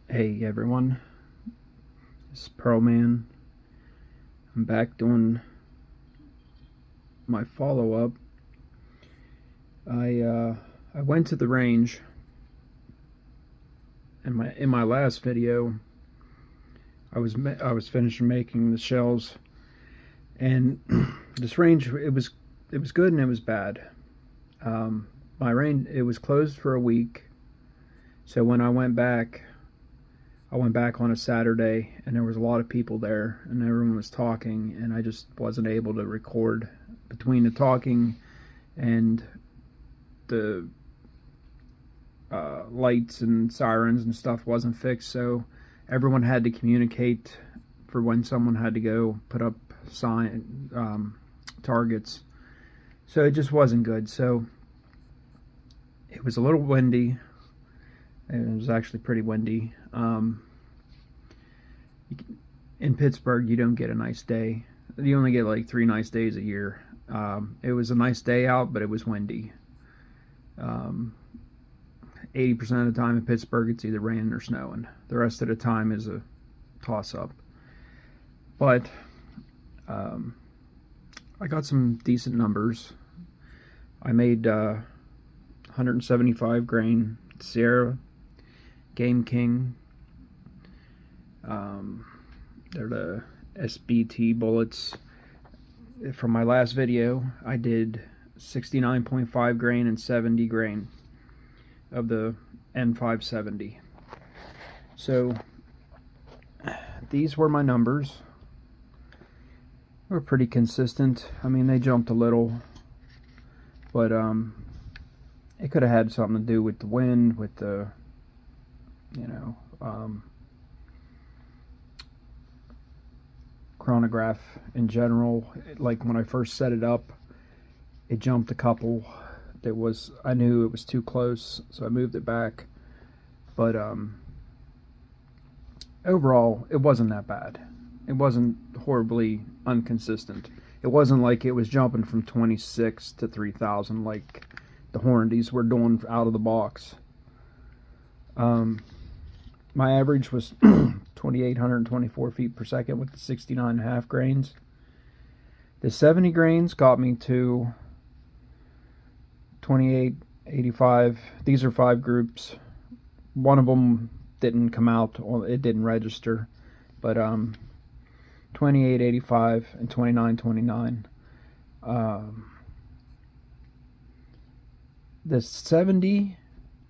Hey everyone, this is Pearl Man. I'm back doing my follow-up. I went to the range in my last video. I was finishing making the shells, and this range it was good and it was bad. My range, it was closed for a week, so when I went back on a Saturday, and there was a lot of people there, and everyone was talking, and I just wasn't able to record. Between the talking and the lights and sirens and stuff wasn't fixed, so everyone had to communicate for when someone had to go put up targets. So it just wasn't good. So it was a little windy. It was actually pretty windy. In Pittsburgh, you don't get a nice day. You only get like 3 nice days a year. It was a nice day out, but it was windy. 80% of the time in Pittsburgh, it's either raining or snowing. The rest of the time is a toss-up. But I got some decent numbers. I made 175 grain Sierra Game King. They're the SBT bullets. From my last video, I did 69.5 grain and 70 grain of the N570. So these were my numbers. They were pretty consistent. I mean, they jumped a little, but it could have had something to do with the wind, with the, chronograph in general. Like when I first set it up, it jumped a couple. I knew it was too close, so I moved it back. But overall, it wasn't that bad. It wasn't horribly inconsistent. It wasn't like it was jumping from 26 to 3,000 like the Hornadies were doing out of the box. My average was 2,824 feet per second with the 69.5 grains. The 70 grains got me to 2885. These are 5 groups. One of them didn't come out, it didn't register, but 2885 and 2929. The 70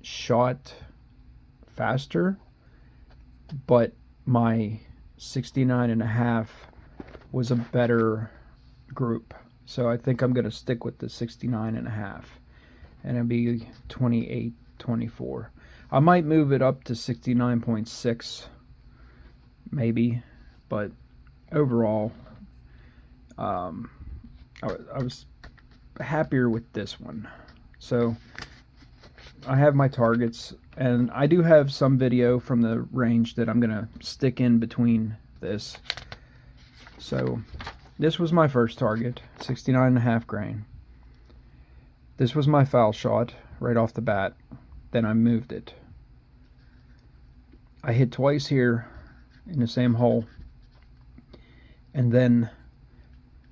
shot faster, but my 69.5 was a better group, so I think I'm going to stick with the 69.5, and it'll be 2824. I might move it up to 69.6 maybe, but overall I was happier with this one. So I have my targets, and I do have some video from the range that I'm gonna stick in between this. So this was my first target, 69.5 grain. This was my foul shot right off the bat. Then I moved it. I hit twice here in the same hole, and then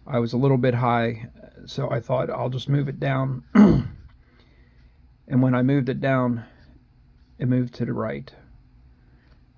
I was a little bit high, so I thought I'll just move it down. And when I moved it down, it moved to the right.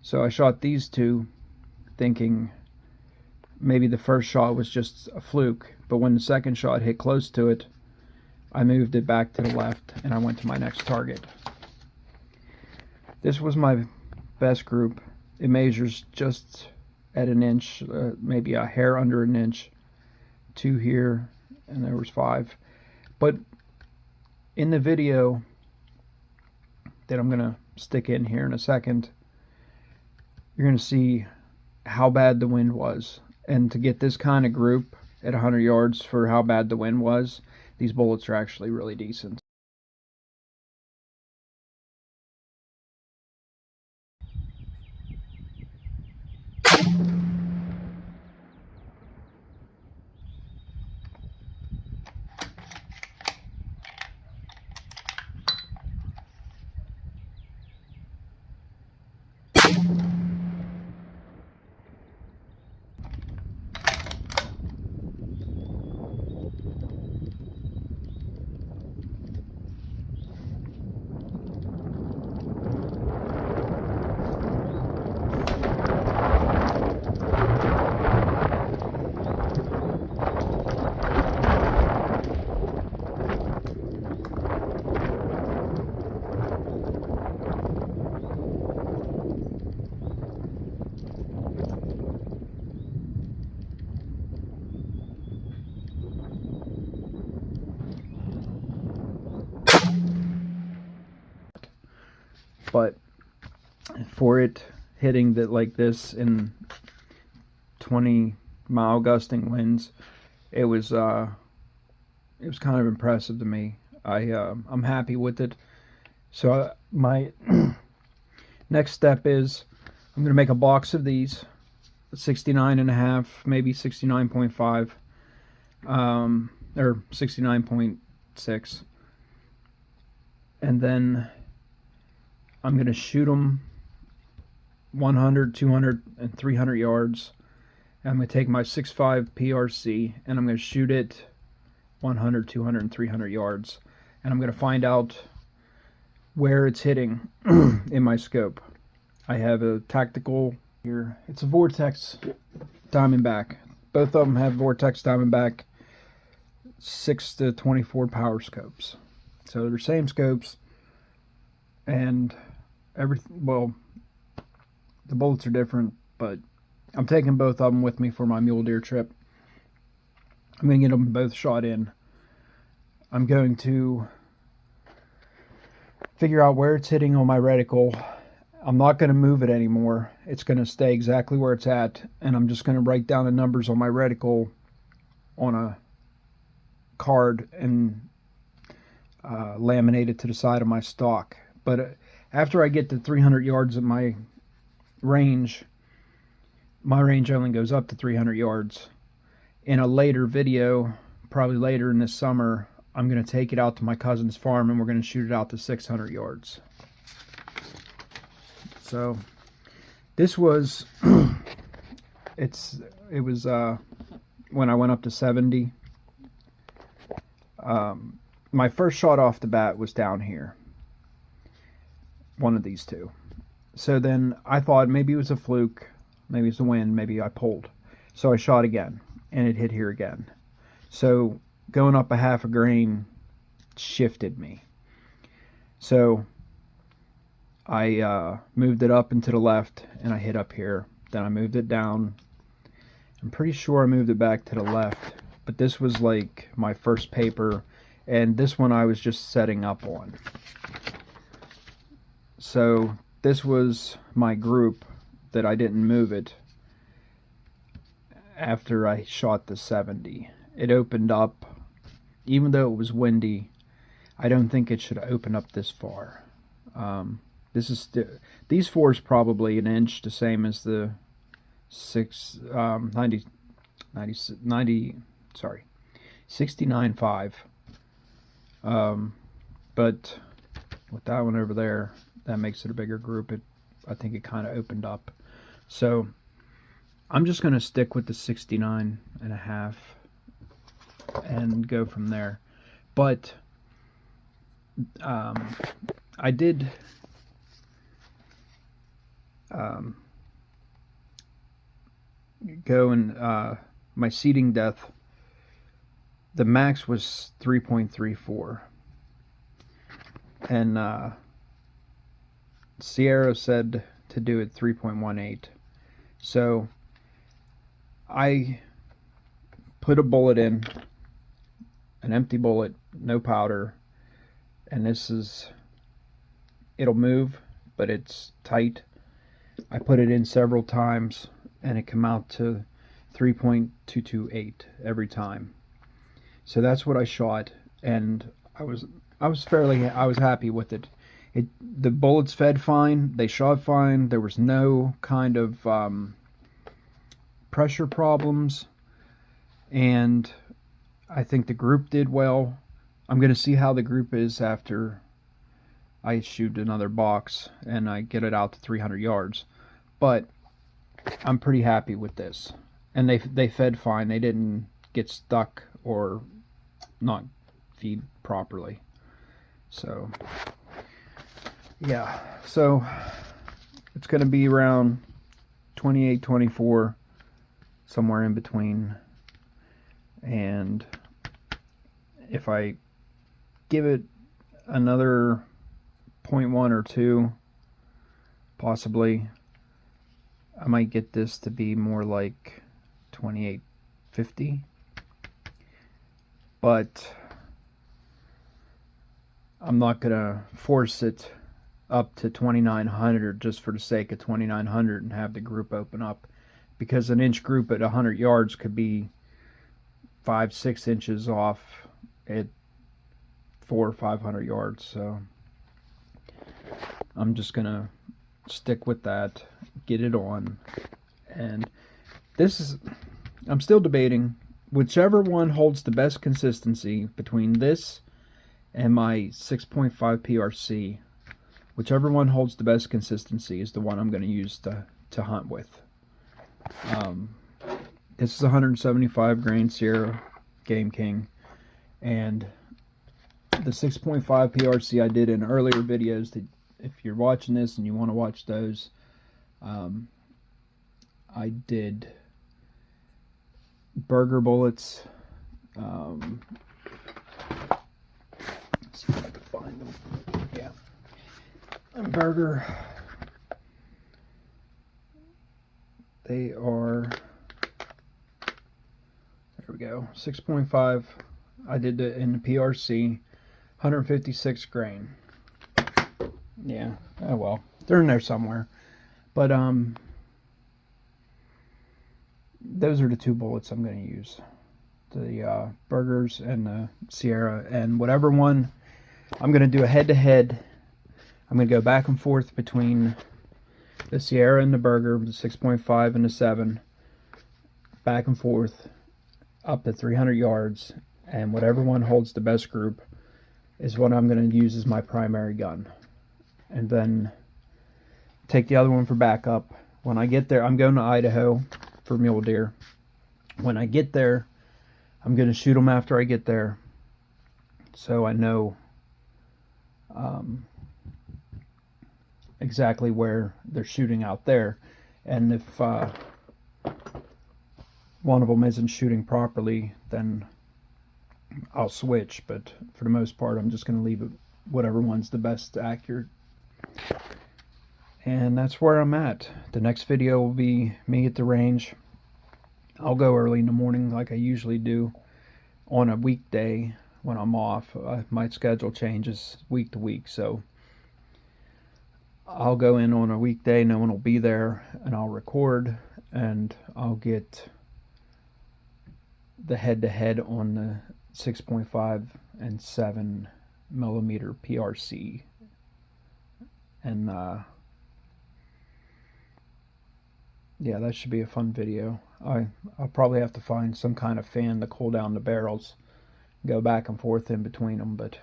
So I shot these two thinking maybe the first shot was just a fluke, but when the second shot hit close to it, I moved it back to the left and I went to my next target. This was my best group. It measures just at an inch, maybe a hair under an inch. 2 here, and there was 5. But in the video that I'm gonna stick in here in a second, you're gonna see how bad the wind was. And to get this kind of group at 100 yards for how bad the wind was, these bullets are actually really decent. but for it hitting that like this in 20-mile gusting winds, it was kind of impressive to me. I'm happy with it. So my next step is I'm going to make a box of these, 69.5, maybe 69.5, or 69.6, and then I'm going to shoot them 100, 200, and 300 yards. I'm going to take my 6.5 PRC and I'm going to shoot it 100, 200, and 300 yards. And I'm going to find out where it's hitting in my scope. I have a tactical here. It's a Vortex Diamondback. Both of them have Vortex Diamondback 6 to 24 power scopes. So they're same scopes, and well, the bullets are different, but I'm taking both of them with me for my mule deer trip. I'm going to get them both shot in. I'm going to figure out where it's hitting on my reticle. I'm not going to move it anymore. It's going to stay exactly where it's at, and I'm just going to write down the numbers on my reticle on a card and laminate it to the side of my stock. But after I get to 300 yards of my range only goes up to 300 yards. In a later video, probably later in this summer, I'm going to take it out to my cousin's farm and we're going to shoot it out to 600 yards. So this was it was when I went up to 70. My first shot off the bat was down here, one of these two. So then I thought maybe it was a fluke, maybe it's the wind, maybe I pulled. So I shot again and it hit here again. So going up a half a grain shifted me. So I moved it up and to the left and I hit up here. Then I moved it down. I'm pretty sure I moved it back to the left, but this was like my first paper, and this one I was just setting up on. So this was my group that I didn't move it after I shot the 70. It opened up, even though it was windy, I don't think it should open up this far. These fours probably an inch, the same as the 69.5. But with that one over there, that makes it a bigger group. I think it kind of opened up. So I'm just going to stick with the 69.5 and go from there. But I did go and my seating depth, the max was 3.34, and Sierra said to do it 3.18. So I put a bullet in, an empty bullet, no powder, and it'll move, but it's tight. I put it in several times and it came out to 3.228 every time. So that's what I shot, and I was happy with it. The bullets fed fine, they shot fine, there was no kind of pressure problems, and I think the group did well. I'm going to see how the group is after I shoot another box and I get it out to 300 yards. But I'm pretty happy with this. And they fed fine. They didn't get stuck or not feed properly. So yeah, so it's going to be around 28, 24, somewhere in between. And if I give it another 0.1 or 2, possibly, I might get this to be more like 28.50. But I'm not gonna force it up to 2,900 just for the sake of 2,900 and have the group open up, because an inch group at 100 yards could be 5-6 inches off at 400 or 500 yards. So I'm just gonna stick with that, get it on. And this is, I'm still debating whichever one holds the best consistency between this and my 6.5 PRC. Whichever one holds the best consistency is the one I'm going to use to hunt with. This is 175 grain Sierra Game King, and the 6.5 PRC I did in earlier videos. That if you're watching this and you want to watch those, I did burger bullets. Let's see if I can find them. Yeah, and burger. They are, there we go, 6.5. I did it in the PRC, 156 grain. Yeah, oh well, they're in there somewhere. But those are the two bullets I'm going to use. The burgers and the Sierra. And whatever one, I'm going to do a head-to-head. I'm going to go back and forth between the Sierra and the burger, the 6.5 and the 7. Back and forth up to 300 yards. And whatever one holds the best group is what I'm going to use as my primary gun. And then take the other one for backup. When I get there, I'm going to Idaho for mule deer. When I get there, I'm going to shoot them after I get there, so I know exactly where they're shooting out there. And if one of them isn't shooting properly, then I'll switch. But for the most part, I'm just going to leave it whatever one's the best accurate. And that's where I'm at. The next video will be me at the range. I'll go early in the morning like I usually do on a weekday when I'm off. My schedule changes week to week, so I'll go in on a weekday, no one will be there, and I'll record, and I'll get the head-to-head on the 6.5 and 7 millimeter PRC. And yeah, that should be a fun video. I'll probably have to find some kind of fan to cool down the barrels, go back and forth in between them, but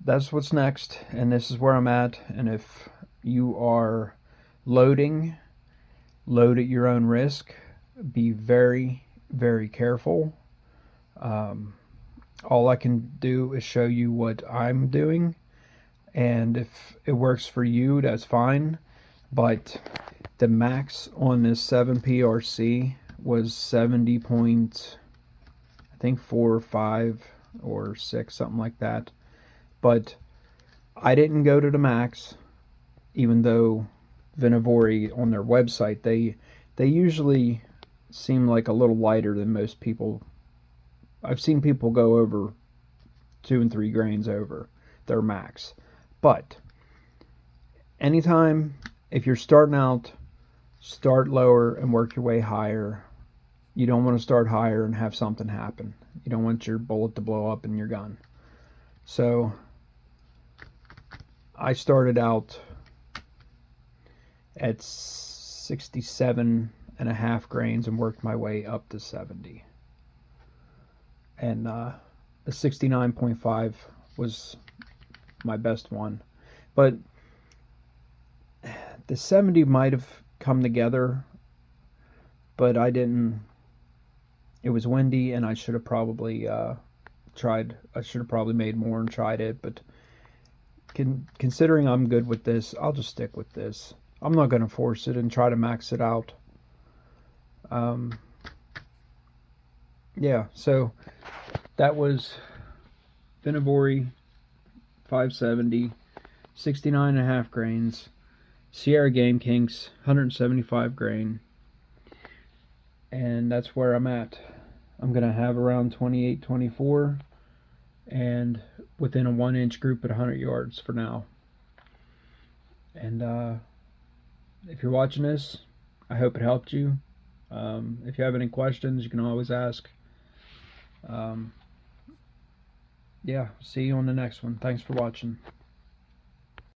that's what's next, and this is where I'm at. And if you are loading, load at your own risk. Be very, very careful. All I can do is show you what I'm doing, and if it works for you, that's fine. But the max on this 7 PRC was 70 point, I think 4 or 5 or 6, something like that. But I didn't go to the max, even though Vinavori on their website, they usually seem like a little lighter than most people. I've seen people go over 2 and 3 grains over their max. But anytime, if you're starting out, start lower and work your way higher. You don't want to start higher and have something happen. You don't want your bullet to blow up in your gun. So I started out at 67.5 grains and worked my way up to 70. And the 69.5 was my best one. But the 70 might have come together, but I didn't. It was windy, and I should have probably tried. I should have probably made more and tried it. But considering I'm good with this, I'll just stick with this. I'm not going to force it and try to max it out. Yeah, so that was Vinavori 570, 69.5 grains. Sierra Game Kings, 175 grain. And that's where I'm at. I'm going to have around 28, 24. And within a 1-inch group at 100 yards for now. And if you're watching this, I hope it helped you. If you have any questions, you can always ask. Um, yeah, see you on the next one. Thanks for watching.